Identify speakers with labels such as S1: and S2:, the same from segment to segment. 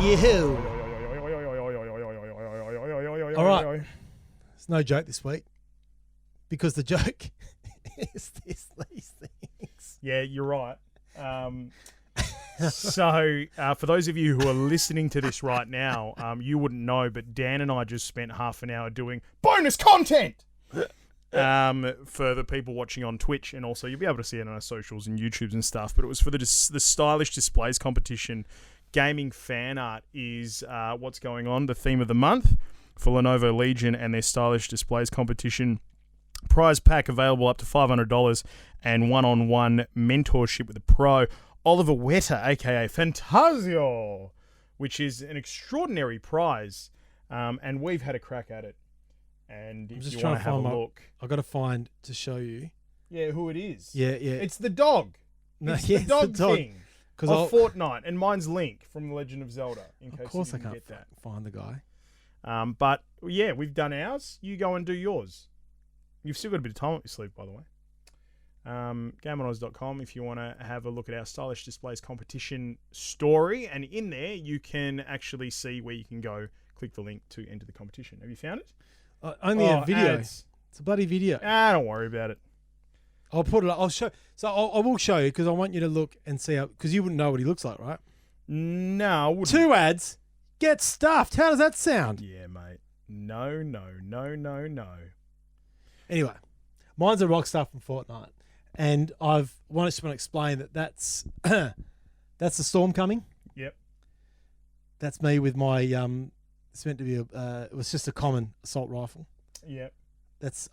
S1: You. All right. It's no joke this week because the joke is these things.
S2: Yeah, you're right. So, for those of you who are listening to this right now, you wouldn't know, but Dan and I just spent half an hour doing bonus content for the people watching on Twitch, and also you'll be able to see it on our socials and YouTubes and stuff. But it was for the stylish displays competition. Gaming fan art is what's going on. The theme of the month for Lenovo Legion and their stylish displays competition. Prize pack available up to $500 and one-on-one mentorship with a pro. Oliver Wetter, a.k.a. Fantasio, which is an extraordinary prize, and we've had a crack at it. And if you want to have a look...
S1: I've got to find to show you.
S2: Yeah, who it is.
S1: Yeah.
S2: It's the dog.
S1: No,
S2: it's the dog thing of Fortnite, and mine's Link from The Legend of Zelda, in case you didn't get that.
S1: Find the guy.
S2: But, yeah, we've done ours. You go and do yours. You've still got a bit of time up your sleeve, by the way. GameOnOz.com if you want to have a look at our stylish displays competition story, and in there you can actually see where you can go click the link to enter the competition. Have you found it?
S1: Only a video.
S2: Ads.
S1: It's a bloody video.
S2: Don't worry about it.
S1: I'll put it up. I'll show. So I will show you because I want you to look and see how, because you wouldn't know what he looks like, right?
S2: No, I wouldn't.
S1: 2 ads. Get stuffed. How does that sound?
S2: Yeah, mate. No.
S1: Anyway, mine's a rock star from Fortnite. And I've wanted to explain that's that's the storm coming.
S2: Yep.
S1: That's me with my it's meant to be it was just a common assault rifle.
S2: Yep.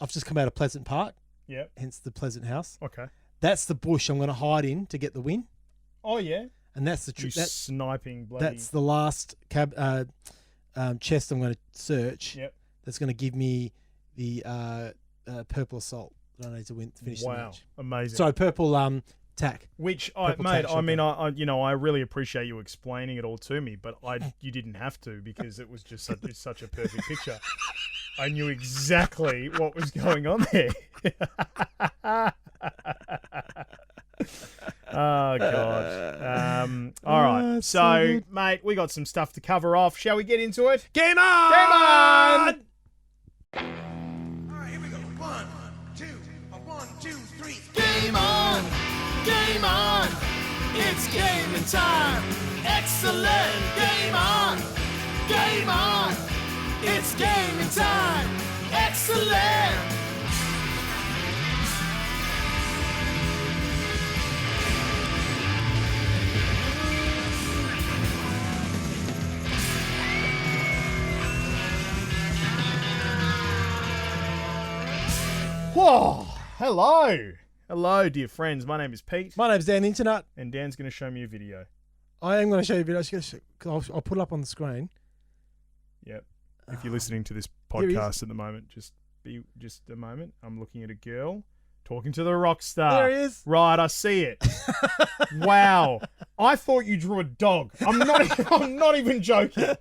S1: I've just come out of Pleasant Park.
S2: Yep.
S1: Hence the Pleasant House.
S2: Okay.
S1: That's the bush I'm going to hide in to get the win.
S2: Oh yeah.
S1: And that's the
S2: sniping bloody.
S1: That's the last chest I'm going to search.
S2: Yep.
S1: That's going to give me the purple assault. I need to finish the match.
S2: Amazing.
S1: Sorry, purple tack.
S2: Which, I really appreciate you explaining it all to me, but you didn't have to because it was just such a perfect picture. I knew exactly what was going on there. Oh, God. All right. So, mate, we got some stuff to cover off. Shall we get into it?
S1: Game on!
S2: Game on!
S3: Game on! Game on! It's gaming time! Excellent! Game on! Game on! It's gaming time! Excellent!
S2: Whoa! Hello, dear friends. My name is Pete.
S1: My name's Dan Internet.
S2: And Dan's going to show me a video.
S1: I am going to show you a video. I'll put it up on the screen.
S2: Yep. If you're listening to this podcast at the moment, just a moment. I'm looking at a girl talking to the rock star.
S1: There he is.
S2: Right, I see it. Wow. I thought you drew a dog. I'm not even joking.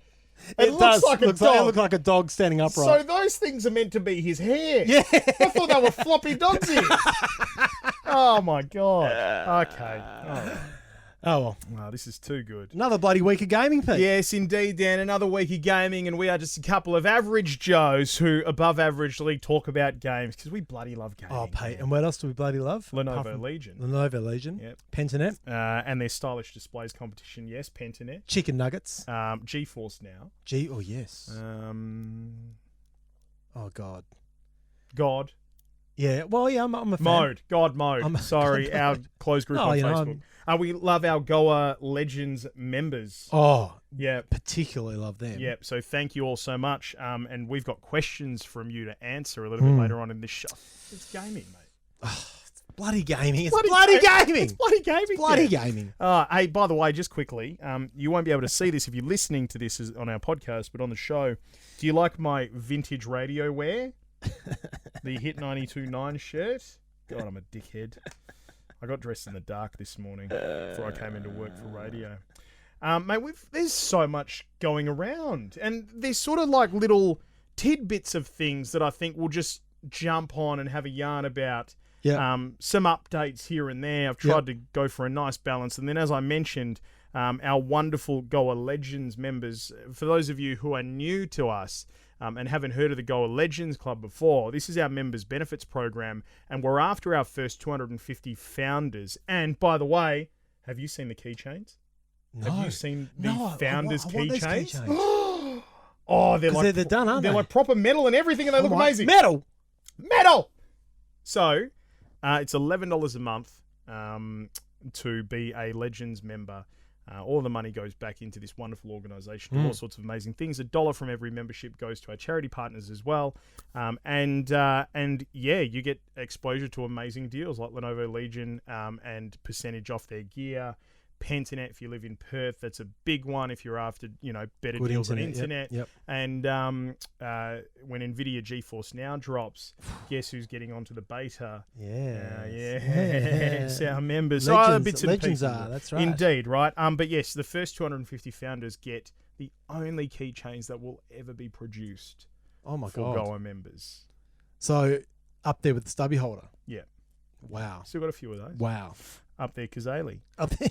S2: It looks like a dog.
S1: It looks like a dog standing upright.
S2: So those things are meant to be his hair.
S1: Yeah.
S2: I thought they were floppy dog's ears. Oh, my God. Okay. All right.
S1: Oh, well.
S2: Wow, this is too good.
S1: Another bloody week of gaming, Pete.
S2: Yes, indeed, Dan. Another week of gaming, and we are just a couple of average Joes who above averagely talk about games because we bloody love gaming.
S1: Oh, Pete. And what else do we bloody love?
S2: Lenovo Legion.
S1: Lenovo Legion.
S2: Yep.
S1: Pentanet.
S2: And their stylish displays competition, yes, Pentanet.
S1: Chicken nuggets.
S2: GeForce now.
S1: Oh, yes. Oh, God.
S2: God.
S1: Yeah, well, yeah, I'm a fan.
S2: Mode. God mode. Sorry, our closed group on Facebook. We love our GOA Legends members.
S1: Oh,
S2: yeah.
S1: Particularly love them.
S2: Yep, so thank you all so much. And we've got questions from you to answer a little bit later on in this show. It's gaming, mate.
S1: It's bloody gaming. It's bloody gaming.
S2: It's bloody gaming.
S1: It's bloody gaming.
S2: Hey, by the way, just quickly, you won't be able to see this if you're listening to this on our podcast, but on the show, do you like my vintage radio wear? The Hit 92.9 shirt? God, I'm a dickhead. I got dressed in the dark this morning before I came into work for radio. Mate, there's so much going around. And there's sort of like little tidbits of things that I think we'll just jump on and have a yarn about.
S1: Yep.
S2: Some updates here and there. I've tried to go for a nice balance. And then, as I mentioned, our wonderful GOA Legends members. For those of you who are new to us and haven't heard of the GOA Legends Club before, this is our members benefits program, and we're after our first 250 founders. And by the way, have you seen the keychains?
S1: No.
S2: Have you seen the founders
S1: I want those
S2: keychains? Oh, they're like
S1: they're done, aren't
S2: they're
S1: they?
S2: like proper metal and everything, and they look amazing.
S1: Metal.
S2: So, it's $11 a month to be a Legends member. All the money goes back into this wonderful organisation. All sorts of amazing things. $1 from every membership goes to our charity partners as well. And yeah, you get exposure to amazing deals like Lenovo Legion and percentage off their gear. Pentanet if you live in Perth, that's a big one if you're after, better
S1: Good
S2: deals on
S1: internet,
S2: internet.
S1: yep.
S2: And when NVIDIA GeForce Now drops, guess who's getting onto the beta? Yes, our members. Bits and
S1: Legends
S2: pieces.
S1: are, that's right.
S2: Indeed, right? But yes, the first 250 founders get the only keychains that will ever be produced
S1: Oh my
S2: for
S1: God.
S2: GOA members.
S1: So up there with the stubby holder.
S2: Yeah.
S1: Wow.
S2: Still got a few of those.
S1: Wow.
S2: Up there, Kazali.
S1: Up there.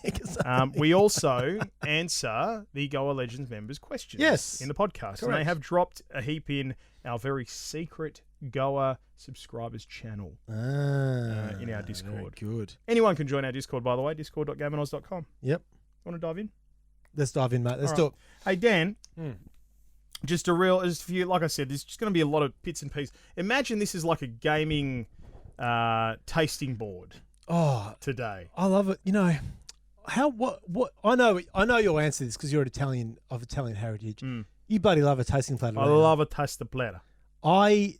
S2: We also answer the GOA Legends members' questions in the podcast. And they
S1: Correct.
S2: have dropped a heap in our very secret GOA subscribers channel in our Discord.
S1: Very good.
S2: Anyone can join our Discord, by the way, discord.gaminoz.com.
S1: Yep.
S2: Want to dive in?
S1: Let's dive in, mate. Let's
S2: All
S1: do
S2: right.
S1: it.
S2: Hey, Dan, just for you, like I said, there's just going to be a lot of bits and pieces. Imagine this is like a gaming tasting board
S1: Oh,
S2: today.
S1: I love it. What I know you'll answer this because you're Italian of Italian heritage. You bloody love a tasting platter.
S2: I
S1: don't you?
S2: love a taster platter.
S1: I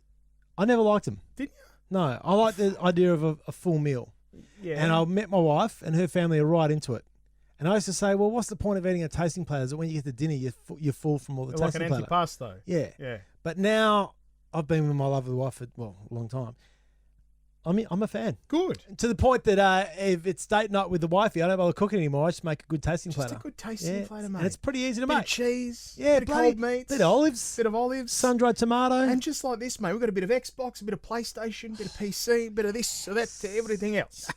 S1: never liked them.
S2: Didn't
S1: No, I like the idea of a full meal.
S2: Yeah.
S1: And I met my wife and her family are right into it. And I used to say, well, what's the point of eating a tasting platter? Is that when you get to dinner, you're full from all the
S2: like
S1: tasting
S2: an
S1: platter?
S2: antipasto.
S1: Yeah.
S2: Yeah.
S1: But now I've been with my lovely wife for, a long time. I'm a fan.
S2: Good.
S1: To the point that if it's date night with the wifey, I don't bother cooking anymore. I just make a good tasting
S2: Just
S1: platter.
S2: a good tasting platter, mate.
S1: And it's pretty easy to
S2: bit of
S1: make.
S2: cheese,
S1: Yeah,
S2: bit of cold meats,
S1: bit of olives,
S2: bit of olives,
S1: sun-dried tomato.
S2: and just like this, mate, we've got a bit of Xbox, a bit of PlayStation, a bit of PC, a bit of this, or that, everything else.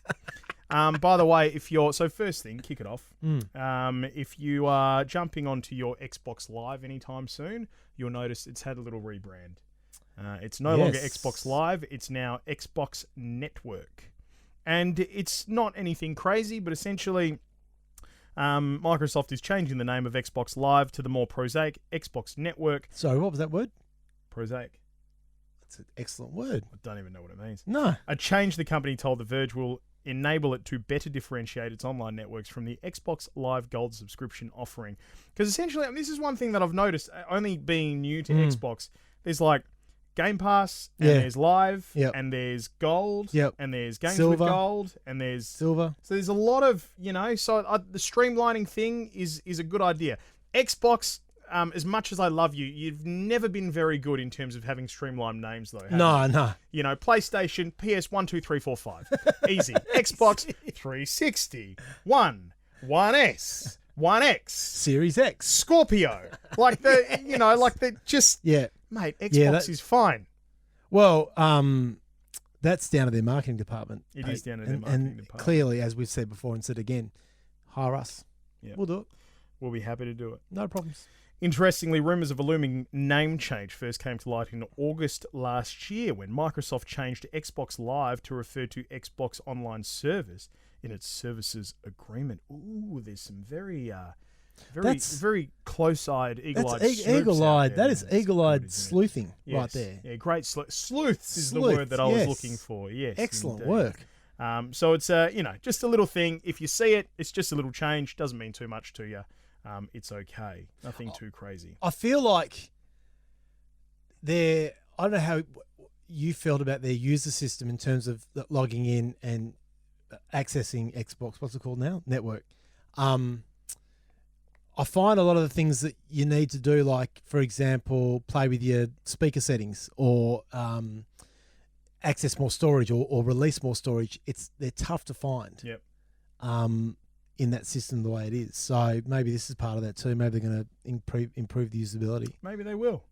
S2: By the way, first thing, kick it off. If you are jumping onto your Xbox Live anytime soon, you'll notice it's had a little rebrand. It's no longer Xbox Live, it's now Xbox Network. And it's not anything crazy, but essentially Microsoft is changing the name of Xbox Live to the more prosaic Xbox Network.
S1: Sorry, what was that word?
S2: Prosaic.
S1: That's an excellent word.
S2: I don't even know what it means.
S1: No.
S2: A change the company told The Verge will enable it to better differentiate its online networks from the Xbox Live Gold subscription offering. Because essentially, this is one thing that I've noticed, only being new to Xbox, there's like Game Pass, and there's Live, and there's Gold, and there's Games with Gold, and there's
S1: Silver.
S2: So there's a lot of, the streamlining thing is a good idea. Xbox, as much as I love you, you've never been very good in terms of having streamlined names, though.
S1: No.
S2: PlayStation, PS 1, 2, 3, 4, 5. Easy. Xbox 360, One, 1S, 1X,
S1: Series X.
S2: Scorpio. Mate, Xbox is fine.
S1: Well, that's down to their marketing department.
S2: It is down to their marketing department.
S1: Clearly, as we've said before and said again, hire us.
S2: Yeah.
S1: We'll do it.
S2: We'll be happy to do it.
S1: No problems.
S2: Interestingly, rumours of a looming name change first came to light in August last year when Microsoft changed Xbox Live to refer to Xbox Online Service in its services agreement. Ooh, there's some very close-eyed, eagle-eyed.
S1: That's eagle-eyed. That is eagle-eyed
S2: good,
S1: sleuthing
S2: yes.
S1: right there.
S2: Yeah, great sleuths is the word that I was looking for. Yes,
S1: excellent
S2: indeed.
S1: work.
S2: So it's just a little thing. If you see it, it's just a little change. Doesn't mean too much to you. It's okay. Nothing too crazy.
S1: I feel like I don't know how you felt about their user system in terms of logging in and accessing Xbox. What's it called now? Network. I find a lot of the things that you need to do, like, for example, play with your speaker settings or access more storage or release more storage. They're tough to find.
S2: Yep.
S1: In that system the way it is. So maybe this is part of that too. Maybe they're going to improve the usability.
S2: Maybe they will.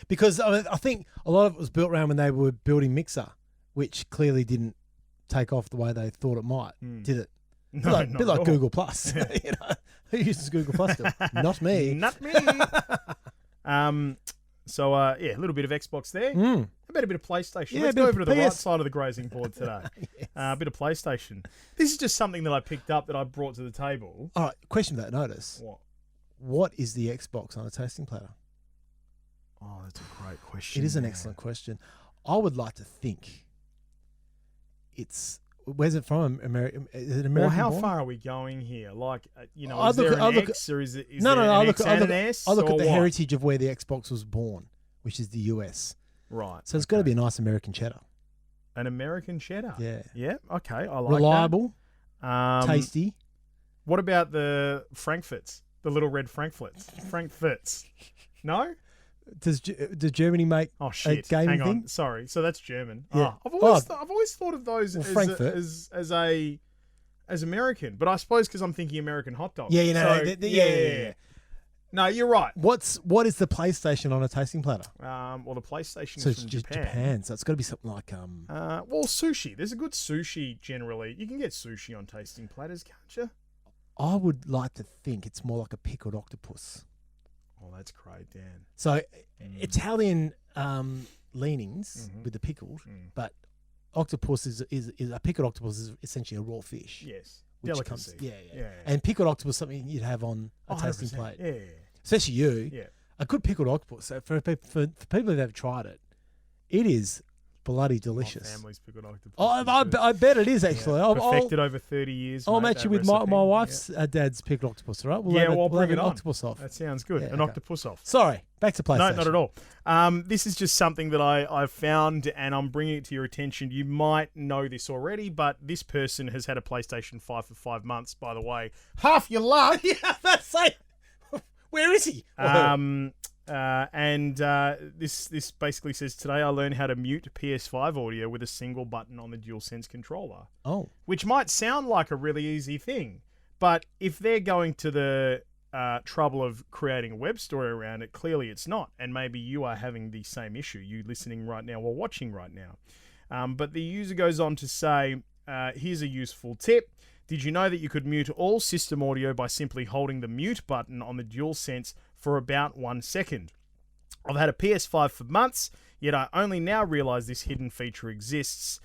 S1: Because I think a lot of it was built around when they were building Mixer, which clearly didn't take off the way they thought it might, did it?
S2: No,
S1: bit like Google Plus. Who uses Google Plus still? Not me.
S2: Not me. So, a little bit of Xbox there.
S1: Mm.
S2: How about a bit of PlayStation?
S1: Yeah,
S2: Let's
S1: a bit
S2: go
S1: of
S2: over to the right
S1: PS.
S2: side of the grazing board today.
S1: Yes.
S2: A bit of PlayStation. This is just something that I picked up that I brought to the table.
S1: All right, question without notice.
S2: What?
S1: What is the Xbox on a tasting platter?
S2: Oh, that's a great question.
S1: It is an
S2: man.
S1: excellent question. I would like to think it's... Where's it from? America? Is it American?
S2: Well, how
S1: born?
S2: far are we going here? Like,
S1: I
S2: is there
S1: look- I
S2: an
S1: look-
S2: X or is it is
S1: No,
S2: there
S1: no,
S2: an
S1: I look,
S2: X
S1: I
S2: and
S1: look,
S2: an S?
S1: I look
S2: or
S1: at the
S2: what?
S1: heritage of where the Xbox was born, which is the US.
S2: Right.
S1: So it's got to be a nice American cheddar.
S2: An American cheddar.
S1: Yeah.
S2: Yeah. Okay. I like
S1: Reliable,
S2: that.
S1: tasty.
S2: What about the Frankfurts? The little red Frankfurts. No?
S1: Does Germany make
S2: Oh shit!
S1: gaming
S2: Hang on.
S1: thing?
S2: Sorry. So that's German.
S1: Yeah.
S2: Oh, I've always thought of those
S1: Well, Frankfurt.
S2: as American, but I suppose because I'm thinking American hot dog.
S1: Yeah, you know,
S2: So,
S1: yeah.
S2: No, you're right.
S1: What is the PlayStation on a tasting platter?
S2: Well, the PlayStation
S1: So
S2: is
S1: it's
S2: from
S1: just
S2: Japan.
S1: Japan. So it's got to be something like
S2: Well, sushi. There's a good sushi generally. You can get sushi on tasting platters, can't you?
S1: I would like to think it's more like a pickled octopus.
S2: Oh, that's great, Dan.
S1: So Italian leanings
S2: Mhm.
S1: with the pickled,
S2: Mm.
S1: but octopus is a pickled octopus is essentially a raw fish.
S2: Yes.
S1: Which
S2: Delicacy.
S1: comes, yeah.
S2: Yeah.
S1: And pickled octopus is something you'd have on a
S2: Oh,
S1: tasting
S2: 100%.
S1: plate,
S2: Yeah.
S1: especially you.
S2: Yeah.
S1: A good pickled octopus. So for people that have tried it, it is bloody delicious.
S2: My family's pickled octopus.
S1: Oh,
S2: is
S1: I,
S2: good.
S1: I bet it is actually.
S2: Yeah.
S1: I'll
S2: Perfected over 30 years.
S1: I'll
S2: mate,
S1: match
S2: that
S1: you with my
S2: recipe.
S1: wife's dad's pickled octopus, all right? We'll
S2: Yeah,
S1: have,
S2: well,
S1: we'll have
S2: bring
S1: an
S2: it on.
S1: octopus off.
S2: That sounds good.
S1: Yeah,
S2: An
S1: okay.
S2: octopus off.
S1: Sorry, back to PlayStation.
S2: No, not at all. This is just something that I found, and I'm bringing it to your attention. You might know this already, but this person has had a PlayStation 5 for 5 months, by the way. Half your luck!
S1: Yeah, that's like, where is he?
S2: This basically says, today I learned how to mute PS5 audio with a single button on the DualSense controller.
S1: Oh,
S2: Which might sound like a really easy thing, but if they're going to the trouble of creating a web story around it, clearly it's not. And maybe you are having the same issue, you listening right now or watching right now. But the user goes on to say, here's a useful tip. Did you know that you could mute all system audio by simply holding the mute button on the DualSense for about 1 second? I've had a PS5 for months, yet I only now realise this hidden feature exists.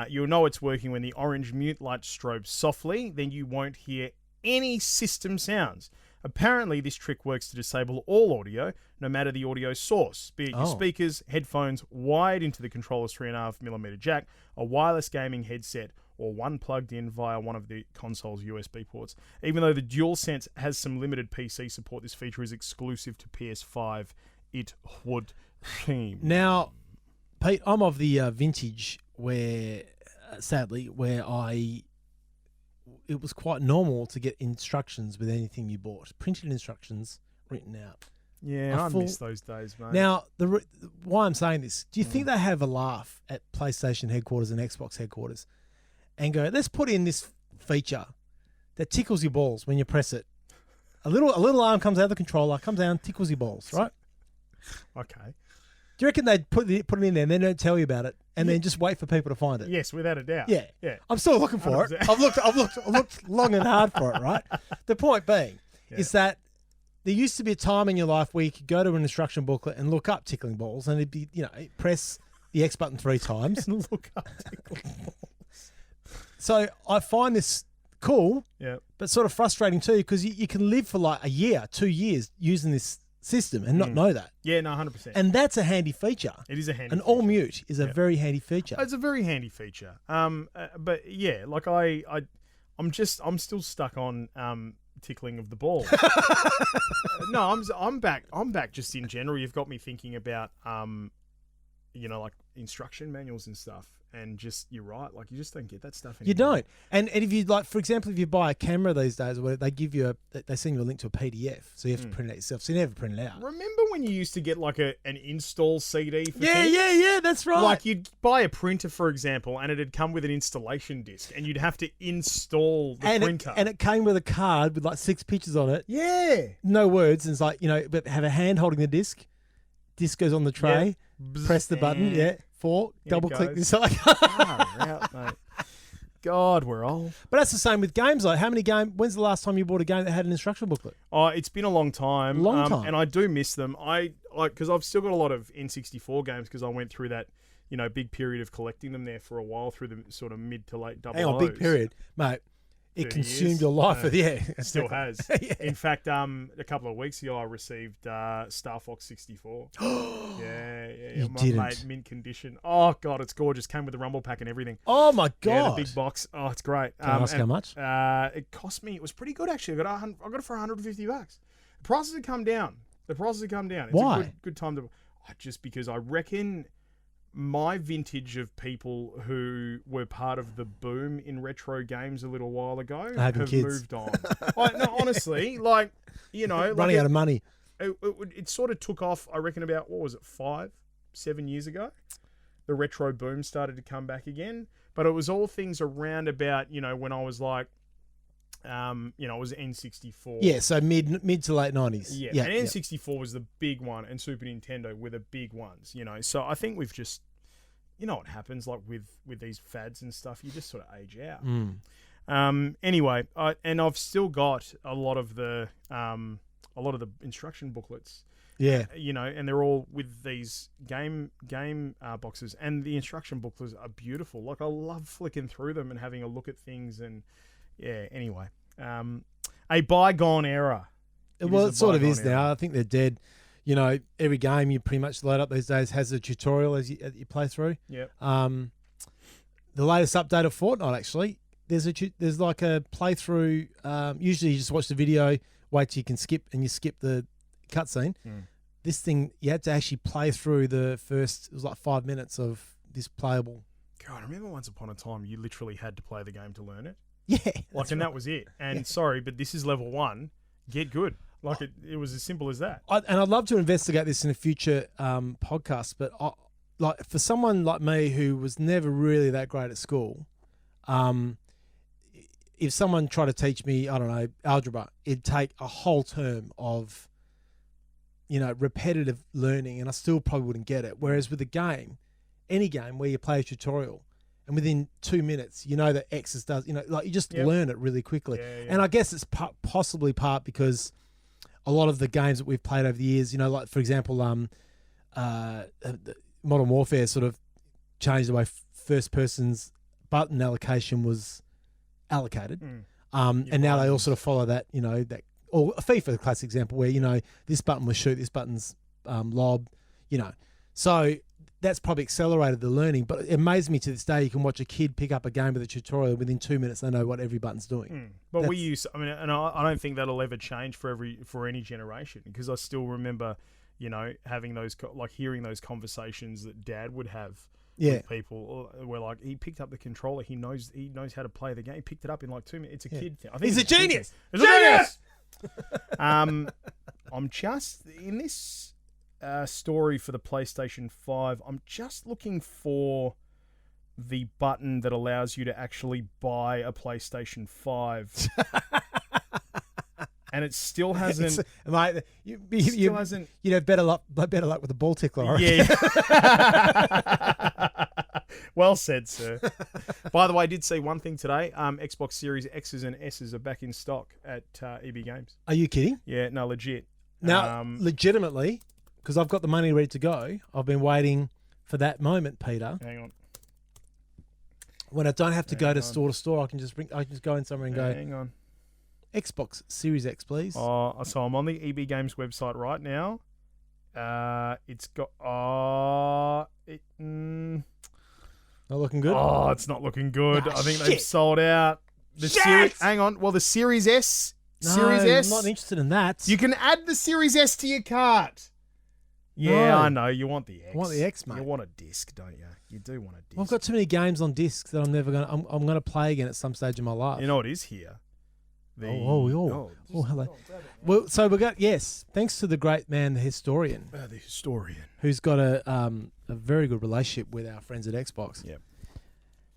S2: You'll know it's working when the orange mute light strobes softly, then you won't hear any system sounds. Apparently, this trick works to disable all audio, no matter the audio source, be it your speakers, headphones, wired into the controller's 3.5mm jack, a wireless gaming headset, or one plugged in via one of the console's USB ports. Even though the DualSense has some limited PC support, this feature is exclusive to PS5. It would seem.
S1: now, Pete, I'm of the vintage where, sadly, it was quite normal to get instructions with anything you bought, printed instructions written out.
S2: Yeah,
S1: a
S2: I
S1: full-
S2: miss those days, mate.
S1: Now, why I'm saying this, do you think they have a laugh at PlayStation headquarters and Xbox headquarters and go, let's put in this feature that tickles your balls when you press it? A little arm comes out of the controller, comes down, tickles your balls, right?
S2: Okay.
S1: Do you reckon they'd put it in there and then don't tell you about it and then just wait for people to find it?
S2: Yes, without a doubt.
S1: Yeah.
S2: Yeah.
S1: I'm still looking for it.
S2: 100%.
S1: I've looked long and hard for it, right? The point being is that there used to be a time in your life where you could go to an instruction booklet and look up tickling balls and it'd be, press the X button 3 times.
S2: And look up tickling balls.
S1: So I find this cool,
S2: Yeah.
S1: but sort of frustrating too because you can live for like a year, 2 years using this system and not know that.
S2: Yeah, no, 100%.
S1: And that's a handy feature.
S2: It is a handy
S1: An
S2: feature.
S1: all mute is a very handy feature.
S2: It's a very handy feature. But yeah, like I'm still stuck on tickling of the ball. No, I'm back just in general. You've got me thinking about like instruction manuals and stuff. And just, you're right, like you just don't get that stuff anymore.
S1: You don't. And if you for example, if you buy a camera these days, where they give you they send you a link to a PDF, so you have to print it out yourself. So you never print it out.
S2: Remember when you used to get like an install CD for
S1: Yeah,
S2: things?
S1: yeah, that's right.
S2: Like you'd buy a printer, for example, and it'd come with an installation disc, and you'd have to install the printer.
S1: And it came with a card with like 6 pictures on it.
S2: Yeah.
S1: No words, and it's like, but have a hand holding the disc. Disc goes on the tray.
S2: Yeah.
S1: Press the button. Yeah. 4.
S2: Here
S1: Double
S2: it
S1: click
S2: goes.
S1: this. Like,
S2: Far out, mate. God, we're old.
S1: But that's the same with games. Like, when's the last time you bought a game that had an instruction booklet?
S2: Oh, it's been a long time.
S1: Long time.
S2: And I do miss them. Because I've still got a lot of N64 games because I went through that, big period of collecting them there for a while through the sort of mid to late double
S1: Hang on, big period. Mate, it
S2: 30
S1: consumed
S2: years.
S1: your life.
S2: It still has.
S1: Yeah.
S2: In fact, a couple of weeks ago, I received Star Fox 64. yeah.
S1: You
S2: My
S1: didn't.
S2: mate, mint condition. Oh, God, it's gorgeous. Came with the rumble pack and everything.
S1: Oh, my God.
S2: Yeah, the big box. Oh, it's great.
S1: Can I ask how much?
S2: It cost me, it was pretty good, actually. I got it for $150. The prices have come down. It's
S1: Why?
S2: a good time to... just because I reckon... my vintage of people who were part of the boom in retro games a little while ago have moved on. No, honestly,
S1: Running out of money.
S2: It sort of took off, I reckon, about, 5-7 years ago. The retro boom started to come back again. But it was all things around about, when I was like, it was N64.
S1: Yeah, so mid to late 90s.
S2: Yeah, and N64 was the big one, and Super Nintendo were the big ones, So I think we've just, what happens, like with these fads and stuff, you just sort of age out. Anyway, I've still got a lot of the instruction booklets.
S1: Yeah.
S2: And they're all with these game boxes, and the instruction booklets are beautiful. Like, I love flicking through them and having a look at things, and yeah. Anyway, a bygone era.
S1: Well, it sort of is now. I think they're dead. Every game you pretty much load up these days has a tutorial as you play through.
S2: Yeah.
S1: The latest update of Fortnite, actually, there's like a playthrough. Usually you just watch the video, wait till you can skip, and you skip the cutscene. This thing, you had to actually play through the first, it was like 5 minutes of this playable.
S2: God, I remember once upon a time you literally had to play the game to learn it.
S1: Yeah.
S2: That was it. And sorry, but this is level 1. Get good. It was as simple as that.
S1: And I'd love to investigate this in a future podcast, but for someone like me who was never really that great at school, if someone tried to teach me, I don't know, algebra, it'd take a whole term of, repetitive learning, and I still probably wouldn't get it. Whereas with a game, any game where you play a tutorial, and within 2 minutes, that X's does, you just learn it really quickly.
S2: Yeah.
S1: And I guess it's possibly part because a lot of the games that we've played over the years, like, for example, Modern Warfare sort of changed the way first person's button allocation was allocated. And now they all sort of follow that, or FIFA, the classic example where, this button was shoot, this button's lob, So that's probably accelerated the learning, but it amazes me to this day you can watch a kid pick up a game with a tutorial within 2 minutes. They know what every button's doing.
S2: But I don't think that'll ever change for any generation, because I still remember, having those hearing those conversations that Dad would have with people, where like he picked up the controller, he knows how to play the game. He picked it up in like 2 minutes. It's a kid thing. I think
S1: he's a genius.
S2: Genius. I'm just in this story for the PlayStation 5. I'm just looking for the button that allows you to actually buy a PlayStation 5. And it still hasn't.
S1: Mate,
S2: still hasn't.
S1: Better luck with the ball tickler.
S2: Yeah. Well said, sir. By the way, I did see one thing today. Xbox Series X's and S's are back in stock at EB Games.
S1: Are you kidding?
S2: Yeah, no, legit.
S1: Now, legitimately, because I've got the money ready to go, I've been waiting for that moment, Peter.
S2: Hang on.
S1: When I don't have to go to store, I can just go in somewhere and go.
S2: Hang on.
S1: Xbox Series X, please.
S2: So I'm on the EB Games website right now. It's got
S1: Not looking good.
S2: Oh, it's not looking good. I think
S1: shit.
S2: they've sold out. Hang on. Well, the Series S. Series S.
S1: I'm not interested in that.
S2: You can add the Series S to your cart. Yeah,
S1: No.
S2: I know. You want the X.
S1: I want the X, mate.
S2: You want a disc, don't you? You do want a disc.
S1: I've got too many games on discs that I'm never gonna. I'm gonna play again at some stage in my life.
S2: You know what is here?
S1: Oh, hello. Well, so we got thanks to the great man, the historian, who's got a very good relationship with our friends at Xbox.
S2: Yep.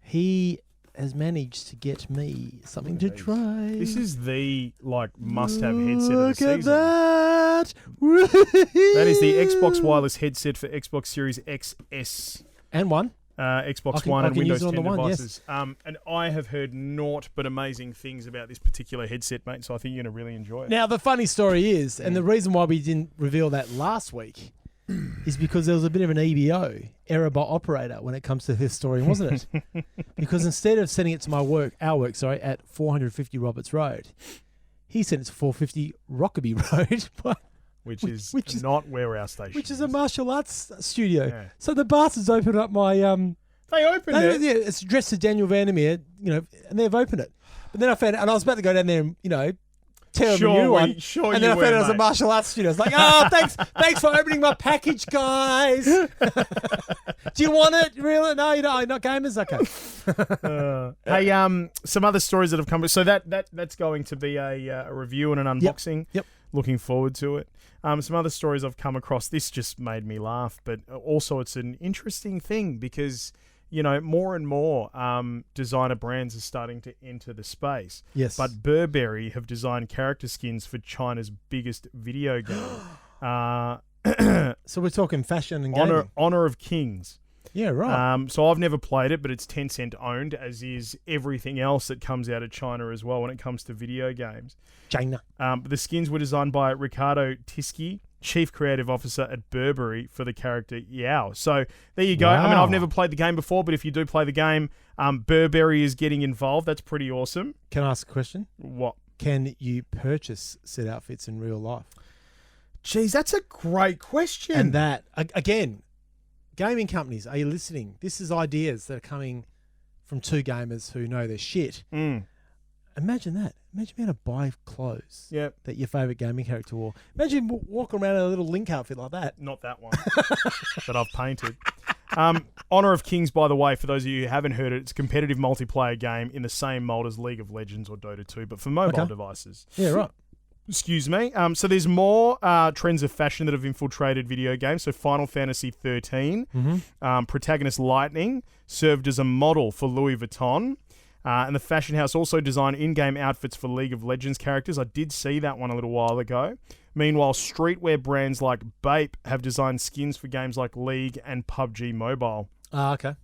S1: He has managed to get me something to try.
S2: This is the must-have headset of the season.
S1: That.
S2: That is the Xbox wireless headset for Xbox Series XS.
S1: And one.
S2: Xbox
S1: I
S2: One and
S1: can
S2: Windows
S1: use it
S2: 10
S1: on the one, yes.
S2: devices. And I have heard naught but amazing things about this particular headset, mate, so I think you're going to really enjoy it.
S1: Now, the funny story is, and the reason why we didn't reveal that last week is because there was a bit of an EBO, error by operator, when it comes to this story, wasn't it? Because instead of sending it to our work, at 450 Roberts Road, he sent it to 450 Rockaby Road,
S2: which is not where our station
S1: which is a martial arts studio.
S2: Yeah.
S1: So the bastards opened up my...
S2: They opened it?
S1: Yeah, it's addressed to Daniel Vandermeer, and they've opened it. But then I found, and I was about to go down there and, tear them a new one.
S2: Sure,
S1: and then I found it was a
S2: mate.
S1: martial arts studio. I was like, thanks for opening my package, guys. Do you want it? Really? No, you're not gamers? Okay.
S2: Hey, some other stories that have come. So that's going to be a review and an unboxing.
S1: Yep.
S2: Looking forward to it. Some other stories I've come across. This just made me laugh, but also it's an interesting thing because more and more designer brands are starting to enter the space.
S1: Yes.
S2: But Burberry have designed character skins for China's biggest video game.
S1: So we're talking fashion and gaming.
S2: Honor of Kings.
S1: Yeah, right.
S2: So I've never played it, but it's Tencent owned, as is everything else that comes out of China as well when it comes to video games.
S1: China.
S2: But the skins were designed by Ricardo Tisci, Chief Creative Officer at Burberry, for the character Yao. So there you go.
S1: Wow.
S2: I mean, I've never played the game before, but if you do play the game, Burberry is getting involved. That's pretty awesome.
S1: Can I ask a question?
S2: What?
S1: Can you purchase said outfits in real life?
S2: Geez, that's a great question.
S1: And that, again, gaming companies, are you listening? This is ideas that are coming from two gamers who know their shit. Imagine that. Imagine being able to buy clothes that your favourite gaming character wore. Imagine walking around in a little Link outfit like that.
S2: Not that one that I've painted. Honor of Kings, by the way, for those of you who haven't heard it, it's a competitive multiplayer game in the same mold as League of Legends or Dota 2, but for mobile devices.
S1: Yeah, right.
S2: Excuse me. So there's more trends of fashion that have infiltrated video games. So Final Fantasy 13, protagonist Lightning served as a model for Louis Vuitton. And the fashion house also designed in-game outfits for League of Legends characters. I did see that one a little while ago. Meanwhile, streetwear brands like Bape have designed skins for games like League and PUBG Mobile.
S1: Okay.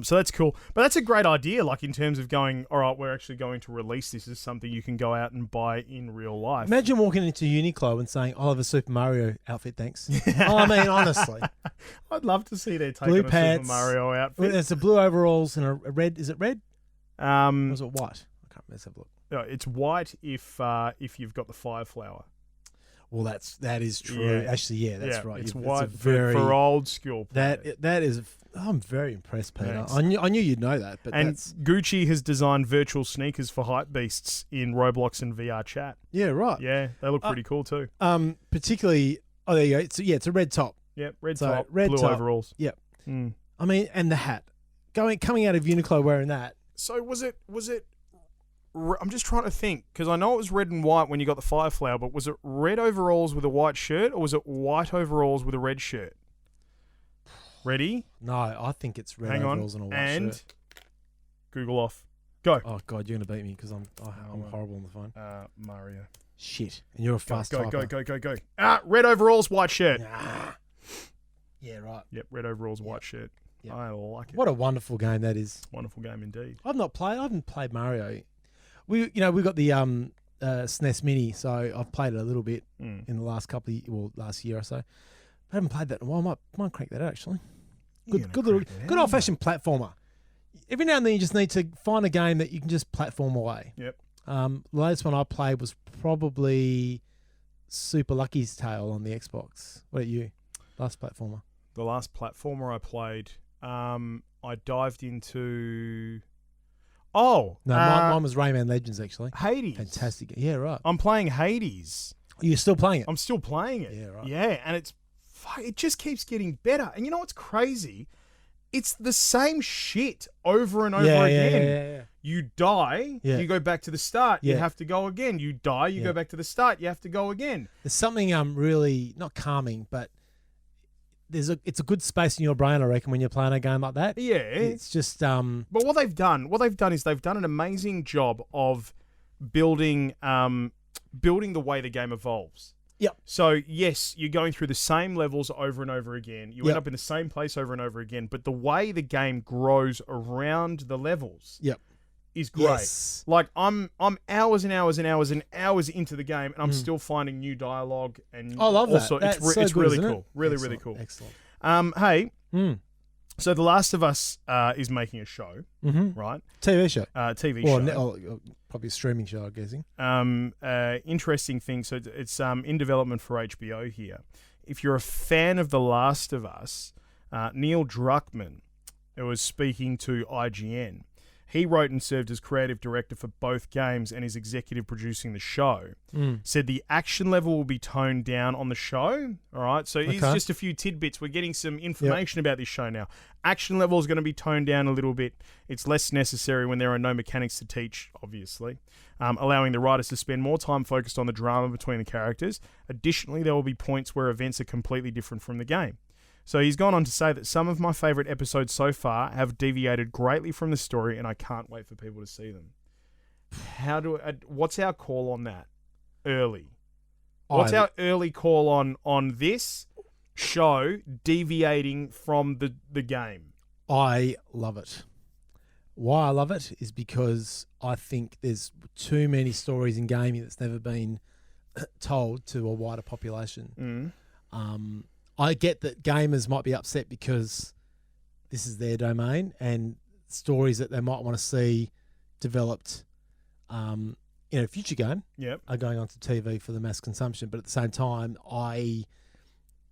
S2: So that's cool. But that's a great idea, like in terms of going, all right, we're actually going to release this as something you can go out and buy in real life.
S1: Imagine walking into Uniqlo and saying, I'll have a Super Mario outfit, thanks. I mean, honestly.
S2: I'd love to see their take
S1: Blue
S2: on a
S1: pants,
S2: Super Mario outfit.
S1: It's a blue overalls and a red. Is it red? Or is it white? I can't remember. Let's have a look.
S2: No, it's white if you've got the fire flower.
S1: Well, that is true.
S2: Yeah.
S1: Actually, yeah, that's right.
S2: It's
S1: That's
S2: white
S1: a very,
S2: for old school players.
S1: that is. I'm very impressed, Peter.
S2: Thanks.
S1: I knew you'd know that, but
S2: And
S1: that's
S2: Gucci has designed virtual sneakers for hype beasts in Roblox and VR chat.
S1: yeah, right.
S2: Yeah, they look pretty cool too.
S1: Particularly, there you go. It's a red top.
S2: Yep, red
S1: So,
S2: top,
S1: red
S2: blue
S1: top.
S2: overalls.
S1: Yep.
S2: Mm.
S1: I mean, and the hat. Coming out of Uniqlo wearing that.
S2: So was it? I'm just trying to think because I know it was red and white when you got the fire flower, but was it red overalls with a white shirt or was it white overalls with a red shirt? Ready?
S1: No, I think it's red
S2: Hang on.
S1: overalls and a white
S2: And
S1: shirt.
S2: Google off. Go.
S1: Oh God, you're gonna beat me because I'm horrible on the phone.
S2: Mario.
S1: Shit, and you're a fast typer.
S2: Go. Red overalls, white shirt.
S1: Yeah, right.
S2: Yep, red overalls, white shirt.
S1: Yep.
S2: I like it.
S1: What a wonderful game that is.
S2: Wonderful game indeed.
S1: I haven't played Mario. We got the SNES Mini, so I've played it a little bit in the last last year or so. I haven't played that in a while. I might crank that out actually. Good old fashioned platformer. Every now and then you just need to find a game that you can just platform away.
S2: Yep.
S1: The latest one I played was probably Super Lucky's Tale on the Xbox. What about you? Last platformer.
S2: The last platformer I played, I dived into. Oh
S1: No, mine was Rayman Legends actually.
S2: Hades.
S1: Fantastic. Yeah, right.
S2: I'm playing Hades.
S1: You're still playing it?
S2: I'm still playing it.
S1: Yeah, right.
S2: Yeah, and it just keeps getting better. And you know what's crazy? It's the same shit over and over again.
S1: Yeah.
S2: You die, you go back to the start. You
S1: Yeah.
S2: have to go again. You die, you go back to the start. You have to go again.
S1: There's something really not calming, but it's a good space in your brain, I reckon, when you're playing a game like that.
S2: Yeah.
S1: It's just
S2: But what they've done is they've done an amazing job of building the way the game evolves.
S1: Yep.
S2: So, yes, you're going through the same levels over and over again. You end
S1: Yep.
S2: up in the same place over and over again. But the way the game grows around the levels
S1: Yep.
S2: is great.
S1: Yes.
S2: Like, I'm hours and hours and hours and hours into the game, and I'm still finding new dialogue. And
S1: I love that.
S2: also,
S1: That's so
S2: it's
S1: good,
S2: really
S1: isn't it?
S2: cool. Really,
S1: Excellent,
S2: really cool.
S1: Excellent.
S2: Hey,
S1: Mm.
S2: so The Last of Us is making a show,
S1: Mm-hmm.
S2: right?
S1: TV show.
S2: TV
S1: Or
S2: show.
S1: probably a streaming show, I'm guessing.
S2: Interesting thing. So it's in development for HBO here. If you're a fan of The Last of Us, Neil Druckmann, who was speaking to IGN, he wrote and served as creative director for both games and is executive producing the show. Said the action level will be toned down on the show. All right, so here's just a few tidbits. We're getting some information about this show now. Action level is going to be toned down a little bit. It's less necessary when there are no mechanics to teach, obviously, allowing the writers to spend more time focused on the drama between the characters. Additionally, there will be points where events are completely different from the game. So he's gone on to say that some of my favourite episodes so far have deviated greatly from the story, and I can't wait for people to see them. What's our call on that? Early. What's our early call on this show deviating from the game?
S1: I love it. Why I love it is because I think there's too many stories in gaming that's never been told to a wider population. I get that gamers might be upset because this is their domain and stories that they might want to see developed in a future game are going onto TV for the mass consumption. But at the same time, like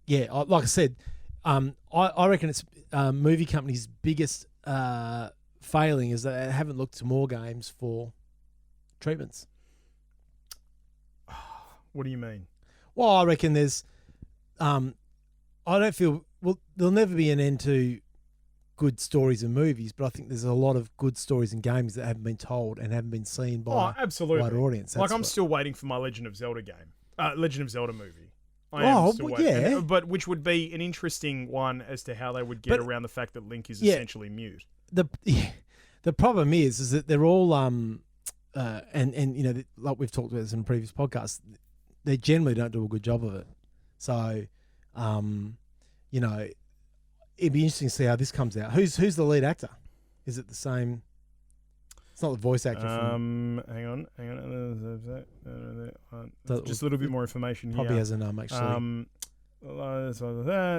S1: I said, I reckon it's movie companies' biggest failing is that they haven't looked to more games for treatments.
S2: What do you mean?
S1: Well, I reckon there's... I don't feel... Well, there'll never be an end to good stories in movies, but I think there's a lot of good stories in games that haven't been told and haven't been seen by
S2: absolutely.
S1: a wider audience.
S2: Like, I'm still waiting for my Legend of Zelda game. Legend of Zelda movie. I am still waiting.
S1: Yeah.
S2: But which would be an interesting one as to how they would get around the fact that Link is essentially mute.
S1: The problem is that they're all... and you know, like we've talked about this in previous podcasts, they generally don't do a good job of it. So... you know, it'd be interesting to see how this comes out. Who's the lead actor? Is it the same? It's not the voice actor from...
S2: Hang on. Just a little bit more information here.
S1: Probably has a name, actually.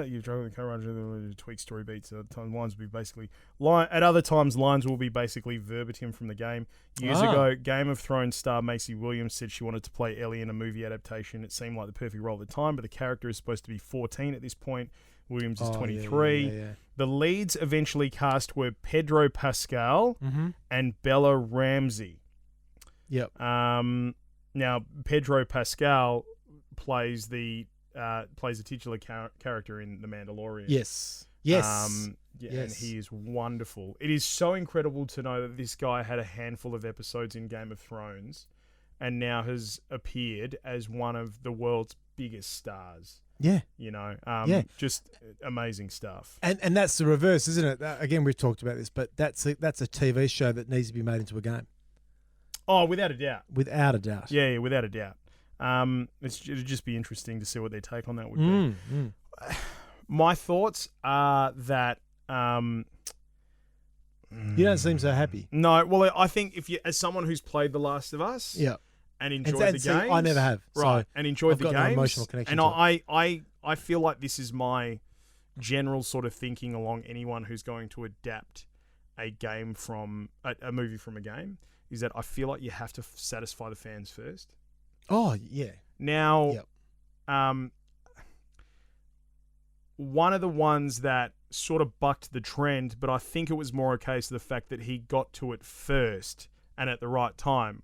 S2: You drove the co-writer, tweak story beats. At other times, lines will be basically verbatim from the game. Years ago, Game of Thrones star Maisie Williams said she wanted to play Ellie in a movie adaptation. It seemed like the perfect role at the time, but the character is supposed to be 14 at this point. Williams is 23.
S1: Yeah.
S2: The leads eventually cast were Pedro Pascal and Bella Ramsey.
S1: Yep.
S2: Now, Pedro Pascal plays the titular character in The Mandalorian.
S1: Yes.
S2: Yes. And he is wonderful. It is so incredible to know that this guy had a handful of episodes in Game of Thrones and now has appeared as one of the world's biggest stars.
S1: Yeah.
S2: You know, just amazing stuff.
S1: And that's the reverse, isn't it? Again, we've talked about this, but that's a TV show that needs to be made into a game.
S2: Oh, without a doubt.
S1: Without a doubt.
S2: Yeah, without a doubt. It'd just be interesting to see what their take on that would be. My thoughts are that
S1: you don't seem so happy.
S2: No, well, I think if you, as someone who's played The Last of Us, and enjoyed the games,
S1: I never have,
S2: right?
S1: So
S2: and enjoyed
S1: I've
S2: the
S1: got
S2: games,
S1: an emotional connection.
S2: And
S1: to
S2: I feel like this is my general sort of thinking along anyone who's going to adapt a game from a movie from a game is that I feel like you have to satisfy the fans first.
S1: Oh yeah.
S2: Now, one of the ones that sort of bucked the trend, but I think it was more a case of the fact that he got to it first and at the right time,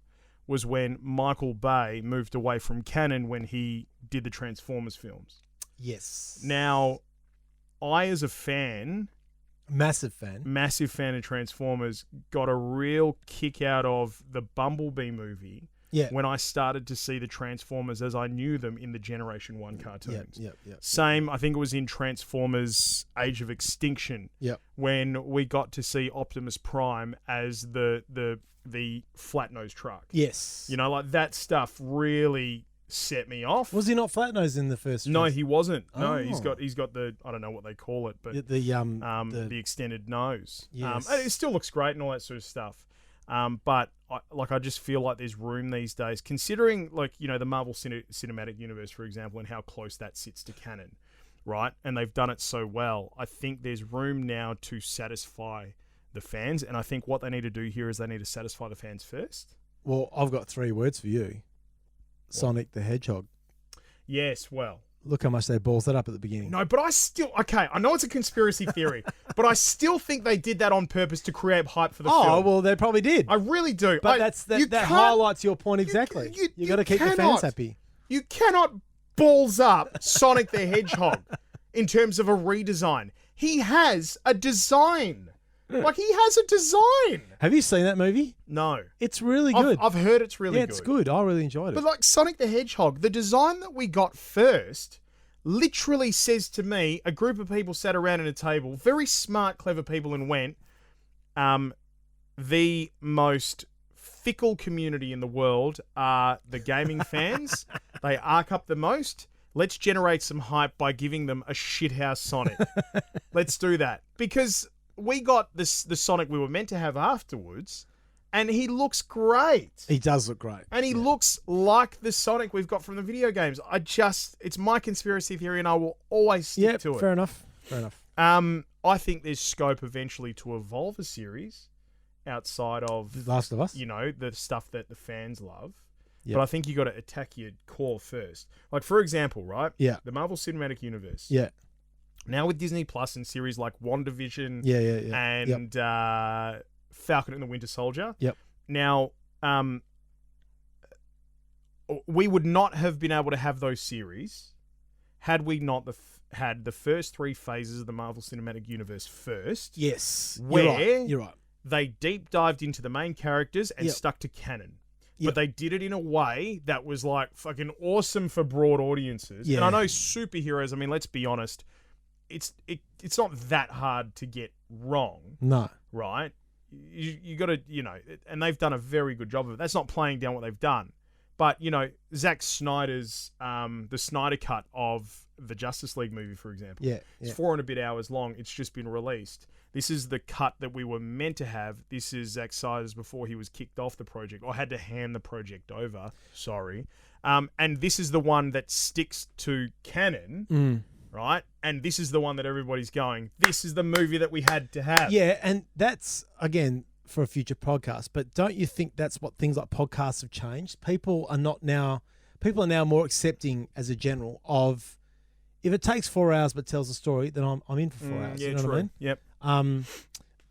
S2: was when Michael Bay moved away from canon when he did the Transformers films.
S1: Yes.
S2: Now, I as a fan...
S1: Massive fan
S2: of Transformers, got a real kick out of the Bumblebee movie when I started to see the Transformers as I knew them in the Generation 1 cartoons. Same, I think it was in Transformers Age of Extinction when we got to see Optimus Prime as the flat-nosed truck.
S1: Yes.
S2: You know, like that stuff really set me off.
S1: Was he not flat nose in the first?
S2: No,
S1: phase?
S2: he wasn't. No,
S1: Oh.
S2: he's got the, I don't know what they call it, but
S1: the
S2: extended nose.
S1: Yes.
S2: And it still looks great and all that sort of stuff. But I just feel like there's room these days, considering the Marvel Cinematic Universe, for example, and how close that sits to canon, right? And they've done it so well. I think there's room now to satisfy the fans, and I think what they need to do here is they need to satisfy the fans first.
S1: Well, I've got 3 words for you. Sonic the Hedgehog.
S2: Yes, well.
S1: Look how much they balls that up at the beginning.
S2: No, but I know it's a conspiracy theory, but I still think they did that on purpose to create hype for the film.
S1: Oh, well, they probably did.
S2: I really do.
S1: But that highlights your point exactly. You got to keep the fans happy.
S2: You cannot balls up Sonic the Hedgehog in terms of a redesign. He has a design. Like, he has a design.
S1: Have you seen that movie?
S2: No.
S1: It's really good.
S2: I've heard it's really good.
S1: Yeah, it's good. I really enjoyed it.
S2: But like Sonic the Hedgehog, the design that we got first literally says to me, a group of people sat around at a table, very smart, clever people, and went, the most fickle community in the world are the gaming fans. They arc up the most. Let's generate some hype by giving them a shithouse Sonic. Let's do that. Because we got the Sonic we were meant to have afterwards, and he looks great.
S1: He does look great.
S2: And he looks like the Sonic we've got from the video games. It's my conspiracy theory, and I will always stick to it.
S1: Fair enough.
S2: I think there's scope eventually to evolve a series outside of
S1: The Last of Us.
S2: the stuff that the fans love.
S1: Yep.
S2: But I think you got to attack your core first. Like, for example, right?
S1: Yeah.
S2: The Marvel Cinematic Universe.
S1: Yeah.
S2: Now with Disney Plus and series like WandaVision
S1: Yeah.
S2: and Falcon and the Winter Soldier.
S1: Yep.
S2: Now, we would not have been able to have those series had we not had the first 3 phases of the Marvel Cinematic Universe first.
S1: Yes.
S2: Where
S1: You're right.
S2: they deep dived into the main characters and stuck to canon. But they did it in a way that was like fucking awesome for broad audiences.
S1: Yeah.
S2: And I know superheroes, I mean, let's be honest, it's not that hard to get wrong.
S1: No.
S2: Right? You got to, and they've done a very good job of it. That's not playing down what they've done. But, Zack Snyder's, the Snyder cut of the Justice League movie, for example.
S1: Yeah.
S2: It's 4 and a bit hours long. It's just been released. This is the cut that we were meant to have. This is Zack Snyder's before he was kicked off the project or had to hand the project over. Sorry. And this is the one that sticks to canon, right? And this is the one that everybody's going, this is the movie that we had to have.
S1: Yeah, and that's, again, for a future podcast. But don't you think that's what things like podcasts have changed? People are now more accepting, as a general, of if it takes 4 hours but tells a story, then I'm in for 4 hours.
S2: Yeah,
S1: you know
S2: true.
S1: what I mean?
S2: Yep.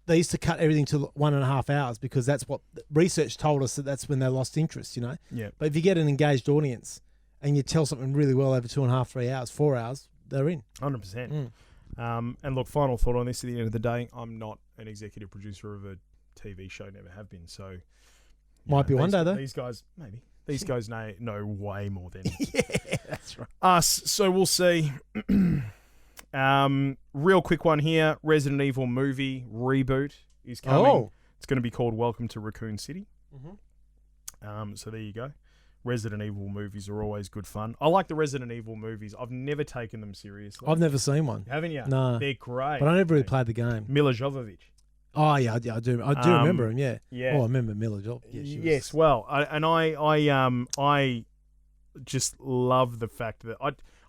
S1: They used to cut everything to 1.5 hours because that's what research told us, that's when they lost interest,
S2: Yeah.
S1: But if you get an engaged audience and you tell something really well over 2.5, 3 hours, 4 hours, they're in.
S2: 100%. And look, final thought on this at the end of the day, I'm not an executive producer of a TV show, never have been. So
S1: Might be one day, though.
S2: These guys, maybe. These guys know way more than
S1: Yeah, that's right.
S2: us. So we'll see. Real quick one here. Resident Evil movie reboot is coming.
S1: Oh.
S2: It's going to be called Welcome to Raccoon City. So there you go. Resident Evil movies are always good fun. I like the Resident Evil movies. I've never taken them seriously.
S1: I've never seen one.
S2: Haven't you?
S1: No.
S2: They're great.
S1: But I never really played the game.
S2: Mila Jovovich.
S1: Oh, yeah, I do. I do remember him, yeah.
S2: Yeah.
S1: Oh, I remember Mila Jovovich. Yeah, she was-
S2: Yes, well, I just love the fact that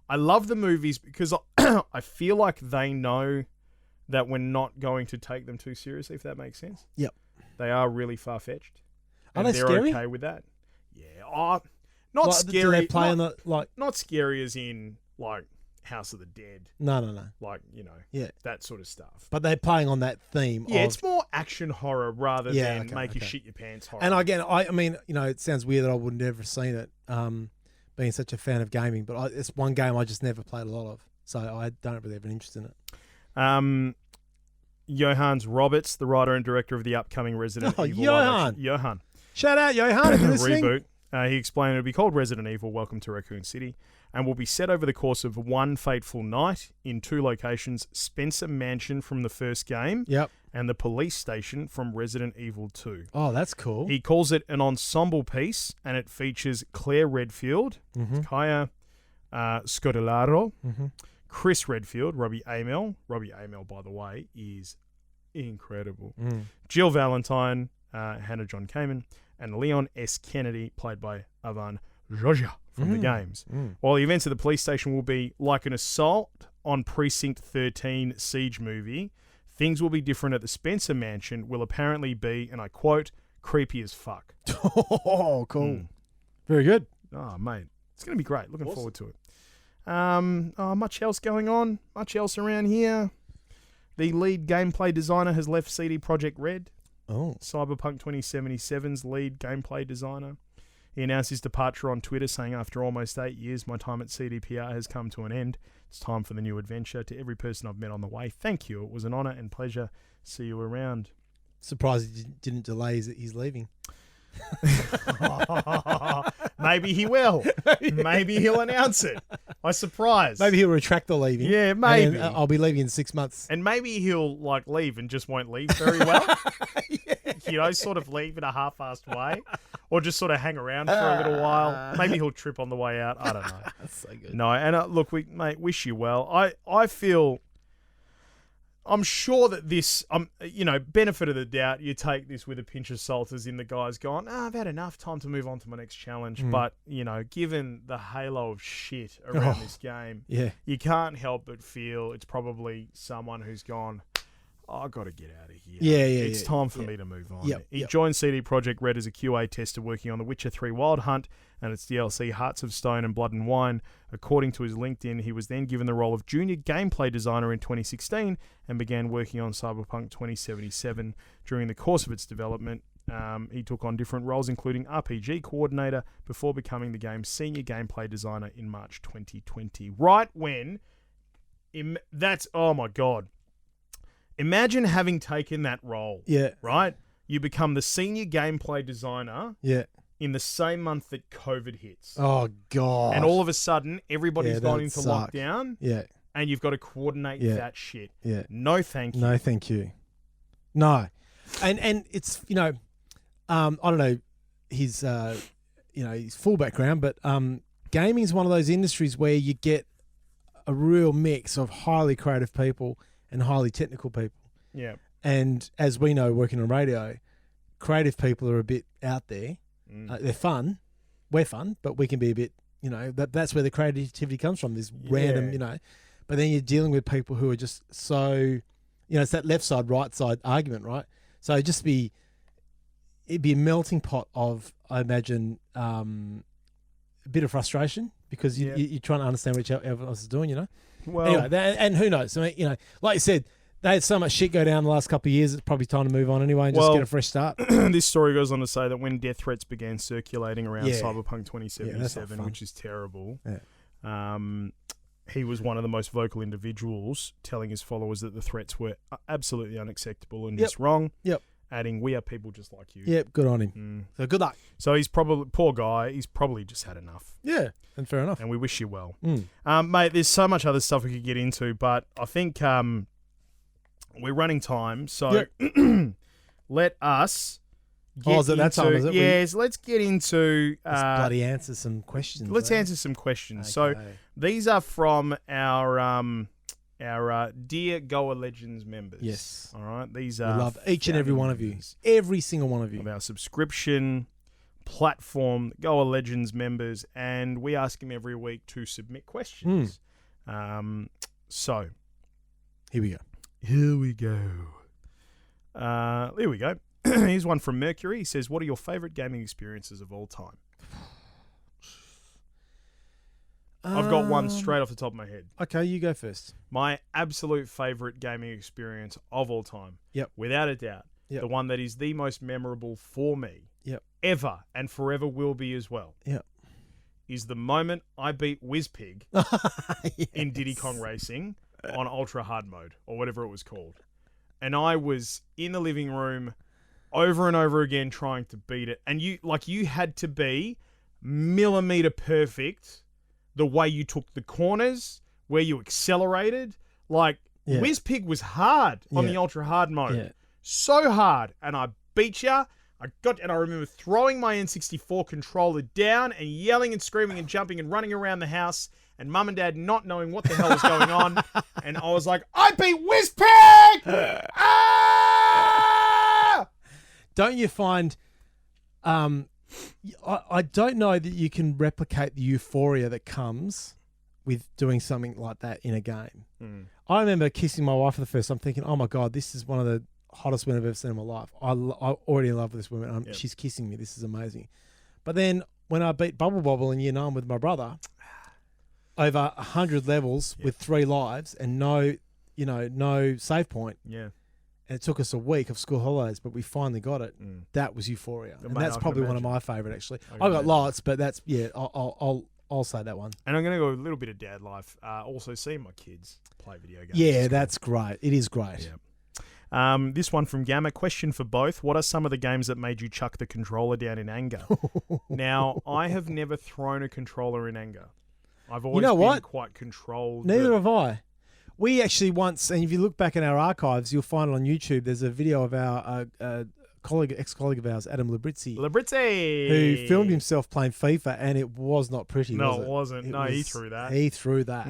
S2: I love the movies because I feel like they know that we're not going to take them too seriously, if that makes sense.
S1: Yep.
S2: They are really far-fetched.
S1: Are
S2: And
S1: they
S2: they're
S1: scary?
S2: okay with that. Yeah. Not
S1: Like,
S2: scary.
S1: Do they play on the, like...
S2: Not scary as in, like, House of the Dead.
S1: No.
S2: Like,
S1: Yeah.
S2: that sort of stuff.
S1: But they're playing on that theme
S2: Yeah,
S1: of...
S2: it's more action horror rather
S1: Yeah,
S2: than
S1: okay,
S2: make you
S1: okay.
S2: shit your pants horror.
S1: And again, I mean, it sounds weird that I would never have seen it, being such a fan of gaming, but it's one game I just never played a lot of, so I don't really have an interest in it.
S2: Johannes Roberts, the writer and director of the upcoming Resident
S1: Oh,
S2: Evil
S1: Johan. Shout out, Johan, if you're listening.
S2: reboot. He explained it would be called Resident Evil Welcome to Raccoon City. and will be set over the course of one fateful night in 2 locations, Spencer Mansion from the first game
S1: Yep.
S2: and the police station from Resident Evil 2.
S1: Oh, that's cool.
S2: He calls it an ensemble piece, and it features Claire Redfield, Kaya Scodelario, Chris Redfield, Robbie Amell. Robbie Amell, by the way, is incredible. Jill Valentine, Hannah John Kamen, and Leon S. Kennedy, played by Avan Joja from the games. While the events at the police station will be like an assault on Precinct 13 siege movie, things will be different at the Spencer Mansion, will apparently be, and I quote, creepy as fuck.
S1: Oh, cool. Very good.
S2: Oh, mate. It's going to be great. Looking forward to it. Much else going on? Much else around here? The lead gameplay designer has left CD Projekt Red.
S1: Oh.
S2: Cyberpunk 2077's lead gameplay designer. He announced his departure on Twitter, saying, after almost 8 years, my time at CDPR has come to an end. It's time for the new adventure. To every person I've met on the way, thank you. It was an honour and pleasure. See you around.
S1: Surprised he didn't delay his leaving.
S2: Maybe he will. Maybe he'll announce it. I'm surprised.
S1: Maybe he'll retract the leaving.
S2: Yeah, maybe.
S1: And I'll be leaving in 6 months.
S2: And maybe he'll leave and just won't leave very well. Sort of leave in a half-assed way, or just sort of hang around for a little while. Maybe he'll trip on the way out. I don't know.
S1: That's so good.
S2: No, and look, mate, wish you well. I feel. I'm sure that this, benefit of the doubt, you take this with a pinch of salt, as in the guy's gone, I've had enough, time to move on to my next challenge. But, given the halo of shit around this game, you can't help but feel it's probably someone who's gone, I've got to get out of here. It's time for me to move on. He joined CD Projekt Red as a QA tester working on The Witcher 3 Wild Hunt and its DLC Hearts of Stone and Blood and Wine. According to his LinkedIn, he was then given the role of junior gameplay designer in 2016 and began working on Cyberpunk 2077. During the course of its development, he took on different roles, including RPG coordinator, before becoming the game's senior gameplay designer in March 2020. Right when... oh my God. Imagine having taken that role. Yeah. Right? You become the senior gameplay designer.
S1: Yeah.
S2: In the same month that COVID hits.
S1: Oh, God.
S2: And all of a sudden, everybody's gone into lockdown.
S1: Yeah.
S2: And you've got to coordinate that shit.
S1: Yeah.
S2: No, thank you.
S1: No, thank you. No. And it's, I don't know his, his full background, but gaming is one of those industries where you get a real mix of highly creative people and highly technical people.
S2: Yeah.
S1: And as we know, working on radio, creative people are a bit out there. They're fun. We're fun, but we can be a bit, that's where the creativity comes from, this random, But then you're dealing with people who are just so, it's that left side, right side argument, right? So it'd be a melting pot of, I imagine, a bit of frustration because you're trying to understand what everyone else is doing, Well, anyway, and who knows? I mean, like you said, they had so much shit go down the last couple of years, it's probably time to move on anyway and just get a fresh start.
S2: This story goes on to say that when death threats began circulating around Cyberpunk 2077, which is terrible, he was one of the most vocal individuals telling his followers that the threats were absolutely unacceptable and just wrong. Yep. Adding, we are people just like you.
S1: Yep, good on him. So good luck.
S2: So he's probably, poor guy, he's probably just had enough.
S1: Yeah, and fair enough.
S2: And we wish you well. Mate, there's so much other stuff we could get into, but I think we're running time, so let us get
S1: is it that time, is it?
S2: Yes, let's get into...
S1: let's bloody answer some questions.
S2: Let's answer some questions. Okay. So these are from our dear GOA Legends members.
S1: Yes.
S2: All right. These are...
S1: We love each and every one of you. Every single one of you.
S2: Of our subscription platform, GOA Legends members, and we ask them every week to submit questions. So...
S1: Here we go.
S2: Here we go. Here we go. Here's one from Mercury. He says, what are your favourite gaming experiences of all time? I've got one straight off the top of my head.
S1: Okay, you go first.
S2: My absolute favourite gaming experience of all time.
S1: Yep.
S2: Without a doubt. Yep. The one that is the most memorable for me.
S1: Yep.
S2: Ever and forever will be as well.
S1: Yep.
S2: Is the moment I beat Whizpig in Diddy Kong Racing on ultra hard mode or whatever it was called. And I was in the living room over and over again trying to beat it. And you had to be millimeter perfect the way you took the corners, where you accelerated. Like, WizPig was hard on the ultra hard mode.
S1: Yeah.
S2: So hard. And I beat you. And I remember throwing my N64 controller down and yelling and screaming and jumping and running around the house, and Mum and Dad not knowing what the hell was going on. And I was like, I beat WizPig! Ah!
S1: Don't you find... I don't know that you can replicate the euphoria that comes with doing something like that in a game. I remember kissing my wife for the first time thinking, oh my God, this is one of the hottest women I've ever seen in my life. I'm already in love with this woman. She's kissing me. This is amazing. But then when I beat Bubble Bobble in year 9 with my brother, over 100 levels with 3 lives and no save point.
S2: Yeah.
S1: And it took us a week of school holidays, but we finally got it. That was euphoria. And that's probably one of my favourite, actually. I got lots, but that's, I'll say that one.
S2: And I'm going to go a little bit of dad life. Also seeing my kids play video games.
S1: Yeah, that's great. It is great.
S2: Yeah. This one from Gamma. Question for both. What are some of the games that made you chuck the controller down in anger? Now, I have never thrown a controller in anger. I've always been quite controlled.
S1: Neither have I. We actually once, and if you look back in our archives, you'll find it on YouTube. There's a video of our ex-colleague of ours, Adam Labrizzi, who filmed himself playing FIFA, and it was not pretty.
S2: No,
S1: was it?
S2: It wasn't.
S1: It
S2: no,
S1: was,
S2: he threw that.
S1: He threw that.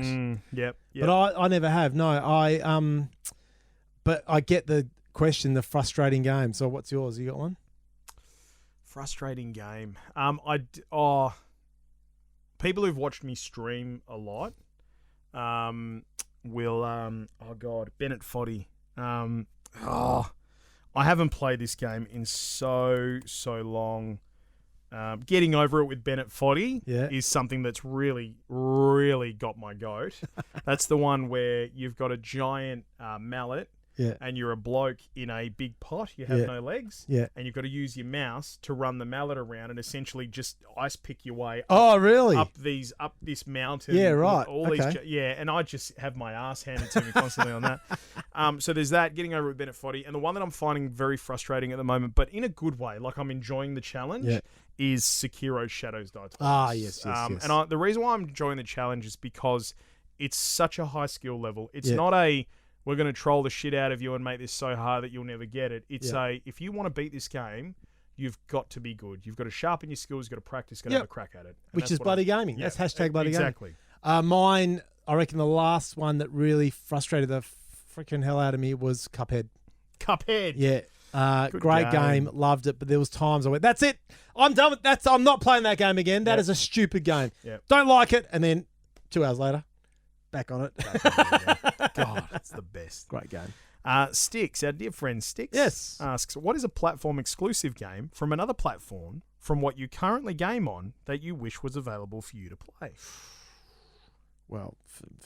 S2: Yep.
S1: But I never have. No, but I get the question, the frustrating game. So what's yours? You got one?
S2: Frustrating game. People who've watched me stream a lot, will Bennett Foddy. I haven't played this game in so long. Getting over it with Bennett Foddy is something that's really, really got my goat. That's the one where you've got a giant mallet and you're a bloke in a big pot. You have no legs. Yeah. And you've got to use your mouse to run the mallet around and essentially just ice pick your way up this mountain.
S1: Yeah, right.
S2: And I just have my ass handed to me constantly on that. So there's that, getting over with Bennett Foddy. And the one that I'm finding very frustrating at the moment, but in a good way, like I'm enjoying the challenge, is Sekiro Shadows Die Twice.
S1: Yes.
S2: And the reason why I'm enjoying the challenge is because it's such a high skill level. It's not we're going to troll the shit out of you and make this so hard that you'll never get it. It's if you want to beat this game, you've got to be good. You've got to sharpen your skills. You've got to practice. Got to have a crack at it.
S1: Which is bloody gaming. That's hashtag bloody gaming.
S2: Exactly.
S1: Mine, I reckon the last one that really frustrated the freaking hell out of me was Cuphead. Yeah. Great game. Loved it. But there was times I went, that's it. I'm done with that. I'm not playing that game again. That is a stupid game. Don't like it. And then 2 hours later, back on it.
S2: God, that's the best.
S1: Great game.
S2: Stix, our dear friend Stix, asks, what is a platform exclusive game from another platform from what you currently game on that you wish was available for you to play?
S1: Well,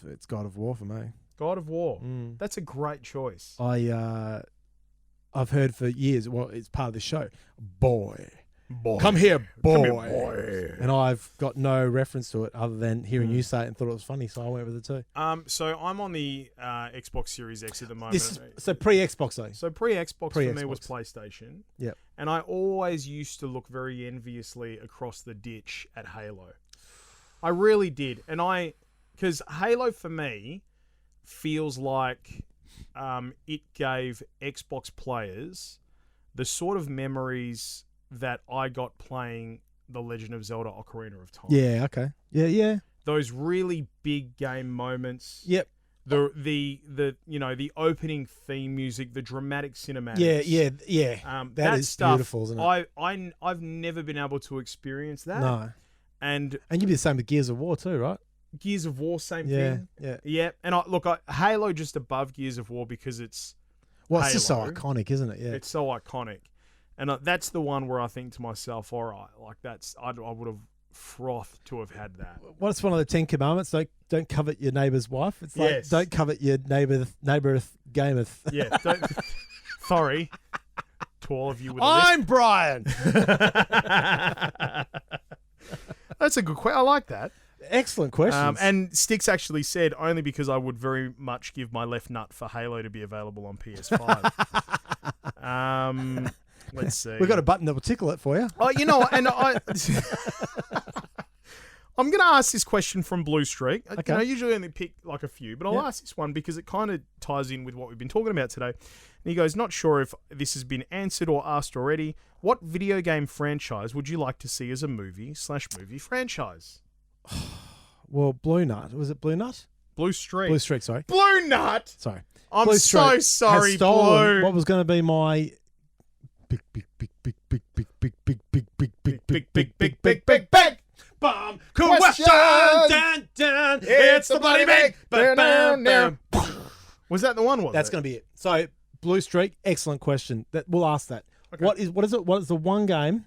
S1: it's God of War for me.
S2: God of War. That's a great choice.
S1: I've heard for years, well, it's part of the show, boy. Come here, boy. And I've got no reference to it other than hearing you say it and thought it was funny, so I went with it too.
S2: So I'm on the Xbox Series X at the moment.
S1: So pre-Xbox though?
S2: So pre-Xbox for me was PlayStation.
S1: Yep.
S2: And I always used to look very enviously across the ditch at Halo. I really did. And because Halo for me feels like it gave Xbox players the sort of memories that I got playing The Legend of Zelda Ocarina of Time.
S1: Yeah, okay. Yeah.
S2: Those really big game moments.
S1: Yep.
S2: The opening theme music, the dramatic cinematics.
S1: Yeah. That is
S2: stuff,
S1: beautiful, isn't it?
S2: I've never been able to experience that.
S1: No.
S2: And
S1: you'd be the same with Gears of War too, right?
S2: Gears of War, same thing. Yeah. And Halo just above Gears of War because it's
S1: it's just so iconic, isn't it? Yeah.
S2: It's so iconic. And that's the one where I think to myself, all right, like I would have frothed to have had that.
S1: What's one of the 10 commandments? Don't covet your neighbour's wife. It's like don't covet your neighbour gameth.
S2: Yeah. Sorry to all of you with
S1: I'm Brian.
S2: That's a good question. I like that.
S1: Excellent question.
S2: And Stix actually said, only because I would very much give my left nut for Halo to be available on PS5. Let's see.
S1: We've got a button that will tickle it for you.
S2: Oh, and I'm going to ask this question from Blue Streak.
S1: Okay.
S2: I usually only pick like a few, but I'll ask this one because it kind of ties in with what we've been talking about today. And he goes, not sure if this has been answered or asked already. What video game franchise would you like to see as a movie/movie franchise?
S1: Well, Blue Nut. Was it Blue Nut?
S2: Blue Streak.
S1: Blue Streak, sorry.
S2: Blue Nut!
S1: Sorry.
S2: I'm
S1: Blue
S2: so
S1: Streak
S2: sorry,
S1: has stolen
S2: Blue.
S1: what was going to be my big bomb question. Dun, dun.
S2: It's the bloody big. Was that the one?
S1: That's going to be it. So, Blue Streak, excellent question. That we'll ask that.
S2: Okay.
S1: What is it? What is the one game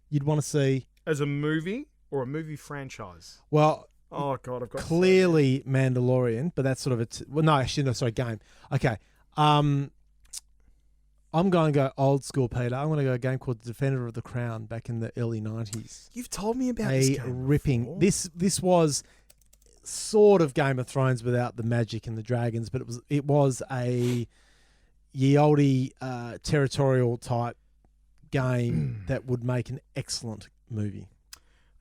S1: you'd want to see
S2: as a movie or a movie franchise?
S1: Well,
S2: oh god, I've got
S1: clearly Mandalorian, but that's sort of game. Okay. I'm going to go old school, Peter. I'm going to go a game called Defender of the Crown back in the early 90s.
S2: You've told me about this game
S1: ripping.
S2: before.
S1: This was sort of Game of Thrones without the magic and the dragons, but it was a ye olde territorial type game that would make an excellent movie.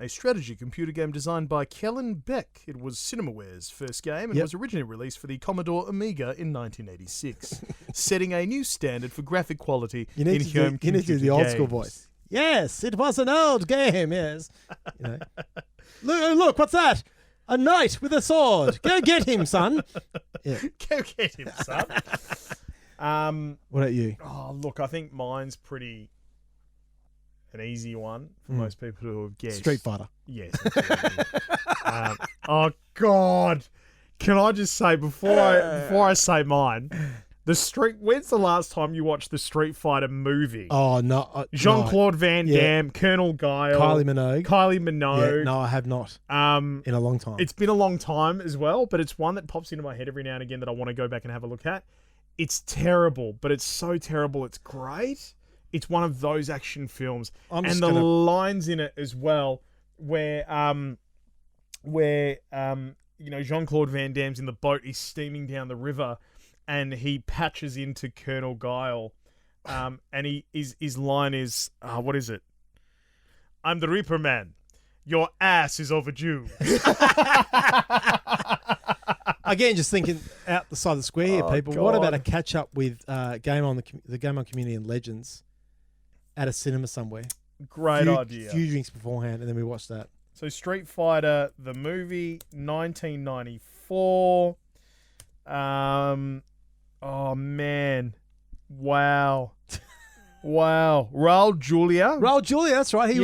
S2: A strategy computer game designed by Kellen Beck. It was Cinemaware's first game and was originally released for the Commodore Amiga in 1986, setting a new standard for graphic quality in home computer games.
S1: You need to do the old school voice. Yes, it was an old game, yes. You know. Look, what's that? A knight with a sword. Go get him, son. Yeah.
S2: Go get him, son.
S1: What about you?
S2: Oh, look, I think mine's pretty an easy one for most people who have guessed.
S1: Street Fighter.
S2: Yes. Oh God! Can I just say before I say mine, when's the last time you watched the Street Fighter movie?
S1: Oh no,
S2: Jean-Claude Van Damme, Colonel Guile,
S1: Kylie Minogue.
S2: Yeah,
S1: no, I have not. In a long time.
S2: It's been a long time as well, but it's one that pops into my head every now and again that I want to go back and have a look at. It's terrible, but it's so terrible it's great. It's one of those action films, and the lines in it as well, where Jean-Claude Van Damme's in the boat, he's steaming down the river, and he patches into Colonel Guile, and his line is, what is it? I'm the Reaper Man. Your ass is overdue.
S1: Again, just thinking out the side of the square here, people.
S2: God.
S1: What about a catch up with the Game On Community and Legends at a cinema somewhere?
S2: Great idea.
S1: Few drinks beforehand, and then we watch that.
S2: So Street Fighter, the movie, 1994. Oh man, wow. Raul Julia,
S1: that's right.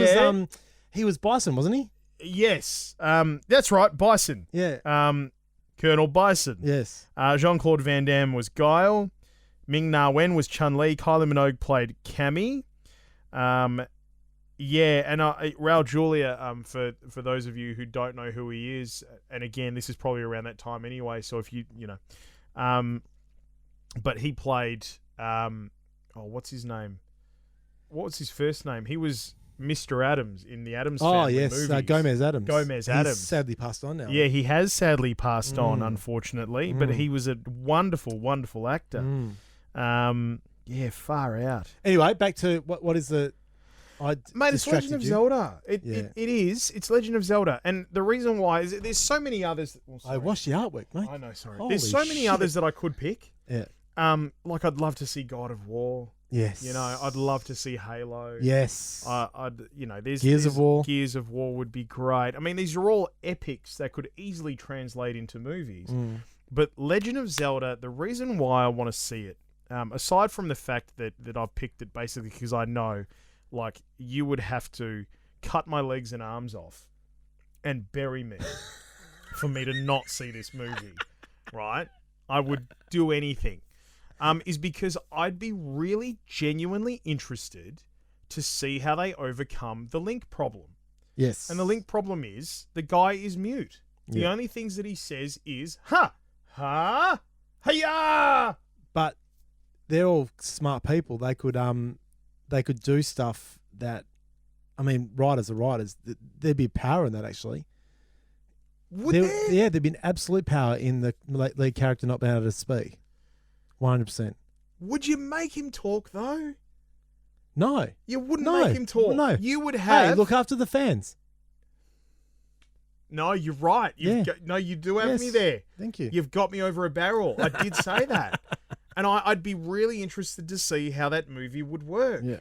S1: He was Bison, wasn't he?
S2: Yes. That's right, Bison.
S1: Yeah.
S2: Colonel Bison.
S1: Yes.
S2: Jean-Claude Van Damme was Guile. Ming-Na Wen was Chun-Li. Kylie Minogue played Cammy. And Raul Julia, for those of you who don't know who he is, and again, this is probably around that time anyway, so if you know, but he played, what's his name? What was his first name? He was Mr. Adams in the Adams Family movies.
S1: Gomez Adams.
S2: Gomez Adams.
S1: He's sadly passed on now.
S2: Yeah, he has sadly passed on, unfortunately, but he was a wonderful, wonderful actor. Yeah, far out.
S1: Anyway, back to what is the...
S2: Mate, it's Legend of Zelda. It is. It's Legend of Zelda. And the reason why is there's so many others...
S1: I watched the artwork, mate.
S2: I know, sorry.
S1: Holy
S2: there's so many others that I could pick.
S1: Yeah.
S2: Like I'd love to see God of War.
S1: Yes.
S2: You know, I'd love to see Halo.
S1: Yes.
S2: There's
S1: Gears of War.
S2: Gears of War would be great. I mean, these are all epics that could easily translate into movies. But Legend of Zelda, the reason why I want to see it, aside from the fact that I've picked it basically because I know, like, you would have to cut my legs and arms off and bury me for me to not see this movie, right? I would do anything. Is because I'd be really genuinely interested to see how they overcome the Link problem.
S1: Yes.
S2: And the Link problem is the guy is mute. The only things that he says is, ha, ha, hiya.
S1: But they're all smart people. They could do stuff that, I mean, writers are writers. There'd be power in that, actually.
S2: Would there?
S1: Yeah, there'd be an absolute power in the lead character not being able to speak. 100%.
S2: Would you make him talk, though?
S1: No.
S2: You wouldn't make him talk.
S1: No.
S2: You would have...
S1: Hey, look after the fans.
S2: No, you're right. No, you do have me there.
S1: Thank you.
S2: You've got me over a barrel. I did say that. And I'd be really interested to see how that movie would work.
S1: Yeah.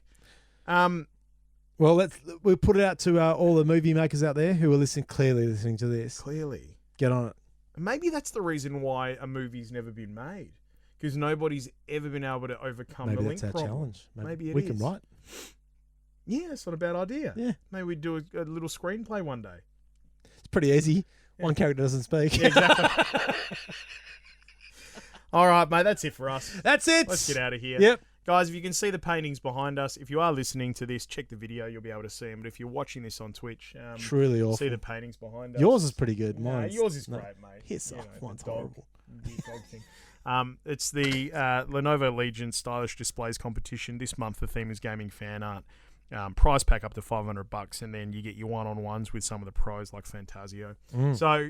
S1: Well, we'll put it out to all the movie makers out there who are clearly listening to this.
S2: Clearly.
S1: Get on it.
S2: Maybe that's the reason why a movie's never been made. Because nobody's ever been able to overcome the link
S1: that's our
S2: problem.
S1: challenge.
S2: Maybe
S1: we can write.
S2: Yeah, it's not a bad idea.
S1: Yeah.
S2: Maybe we do a little screenplay one day.
S1: It's pretty easy.
S2: Yeah.
S1: One character doesn't speak.
S2: Yeah, exactly. All right, mate, that's it for us.
S1: That's it.
S2: Let's get out of here.
S1: Yep.
S2: Guys, if you can see the paintings behind us, if you are listening to this, check the video. You'll be able to see them. But if you're watching this on Twitch,
S1: truly awful.
S2: see the paintings behind us.
S1: Yours is pretty good.
S2: Nah,
S1: Mine's
S2: yours is great, mate.
S1: His one's horrible.
S2: The dog thing. It's the Lenovo Legion Stylish Displays competition. This month, the theme is Gaming Fan Art. Prize pack up to $500, and then you get your one-on-ones with some of the pros like Fantasio. So,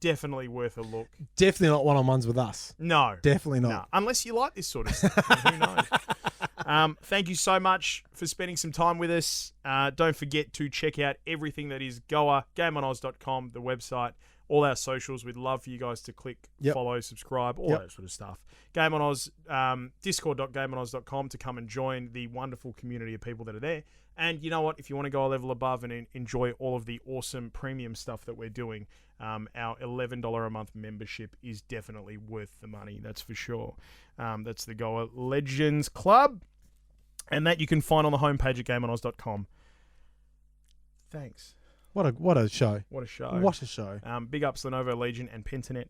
S2: definitely worth a look.
S1: Definitely not one-on-ones with us.
S2: No.
S1: Definitely not.
S2: No. Unless you like this sort of stuff. Who knows? Thank you so much for spending some time with us. Don't forget to check out everything that is GOA, GameOnOz.com, the website, all our socials. We'd love for you guys to click, follow, subscribe, all that sort of stuff. Game on Oz, discord.gameonoz.com to come and join the wonderful community of people that are there. And you know what? If you want to go a level above and enjoy all of the awesome premium stuff that we're doing, our $11 a month membership is definitely worth the money. That's for sure. That's the GOA Legends Club. And that you can find on the homepage at gameonoz.com. Thanks.
S1: What a show.
S2: What a show.
S1: What a show.
S2: Big ups Lenovo Legion and Pentanet,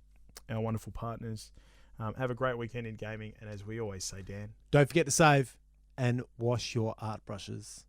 S2: our wonderful partners. Have a great weekend in gaming. And as we always say, Dan,
S1: don't forget to save and wash your art brushes.